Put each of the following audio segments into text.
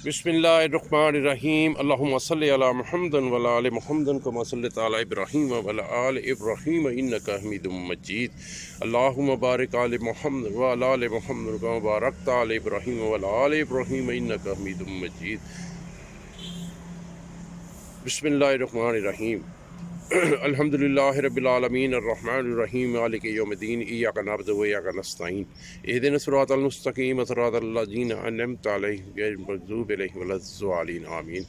بسم اللہ الرحمن الرحیم اللہم صلی علی محمد وعلی آل محمد کما صلیت علی ابراہیم وعلی آل ابراہیم انک حمید مجید اللہم بارک علی محمد وعلی آل محمد کما بارکت علی ابراہیم وعلی آل ابراہیم انک حمید مجید بسم اللہ الرحمن الرحیم الحمدللہ رب العالمین الرحمن الرحیم مالک یوم الدین ایاک نعبد و ایاک نستعین اہدنا الصراط المستقیم صراط الذین انعمت علیہم غیر المغضوب علیہم ولا الضالین آمین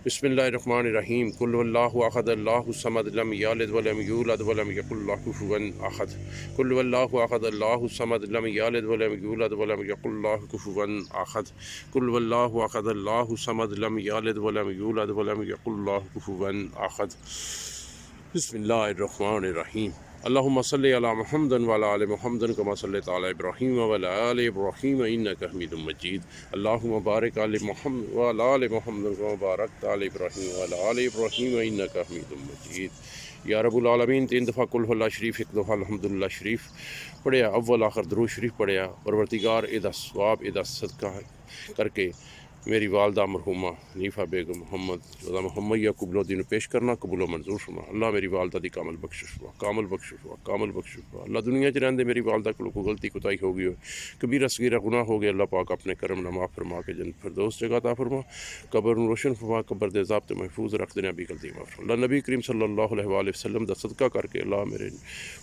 بسم اللہ الرحمن الرحیم قل واللہ احد اللہ الصمد لم یلد ولم یولد ولم یکن لہ کفوا احد قل واللہ احد اللہ الصمد لم یلد ولم یولد ولم یکن لہ کفوا احد قل واللہ احد اللہ الصمد لم یلد ولم یولد ولم یکن لہ کفوا احد بسم اللہ الرحمن الرحیم اللہم صلی علی محمد وعلی آل محمد کما صلیت علی ابراہیم وعلی آل ابراہیم انک حمید مجید اللہم بارک علی محمد وعلی آل محمد کما بارکت علی ابراہیم وعلی آل ابراہیم انک حمید مجید یا رب العالمین 3 دفعہ قل ہو اللہ شریف 1 دفعہ الحمدللہ شریف پڑھیا اول آخر درود شریف پڑھیا پروردگار ادا ثواب ادا صدقہ کر کے میری والدہ مرحومہ حنیفہ بیگم محمد قبول و دین پیش کرنا قبول و منظور فرما اللہ میری والدہ دی کامل بخشش ہوا کامل بخشش ہوا اللہ دنیا چ رہندے میری والدہ کو غلطی کوتاہی ہو گئی ہو کبیرہ صغیرہ گناہ ہو گئے اللہ پاک اپنے کرم نہ معاف فرما کے جنت فردوس جگہ عطا فرما قبر روشن فرما قبر دے عذاب تے محفوظ رکھ دینا بھی غلطی معاف فرما اللہ نبی کریم صلی اللہ علیہ وآلہ وسلم دا صدقہ کر کے اللہ میرے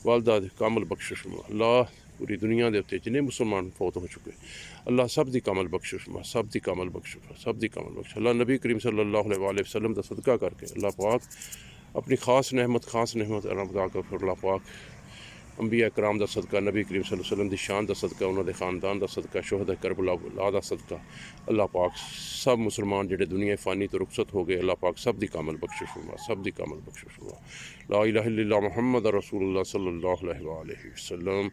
والدہ دی کامل بخشش فرما اللہ پوری دنیا دے اتنے جنہیں مسلمان فوت ہو چکے اللہ سب دی کامل بخشش فرما سب دی کامل بخشش اللہ نبی کریم صلی اللہ علیہ وآلہ وسلم دا صدقہ کر کے اللہ پاک اپنی خاص نعمت عطا کر اللہ پاک انبیاء کرام دا صدقہ نبی کریم صلی اللہ علیہ وسلم دی شان دا صدقہ انہوں دے خاندان دا صدقہ شہداء کربلا دا صدقہ اللہ پاک سب مسلمان جڑے دنیا فانی تو رخصت ہو گئے اللہ پاک سب دی کامل بخشش فرما لا الہ الا اللہ محمد رسول اللہ صلی اللہ علیہ وآلہ وسلم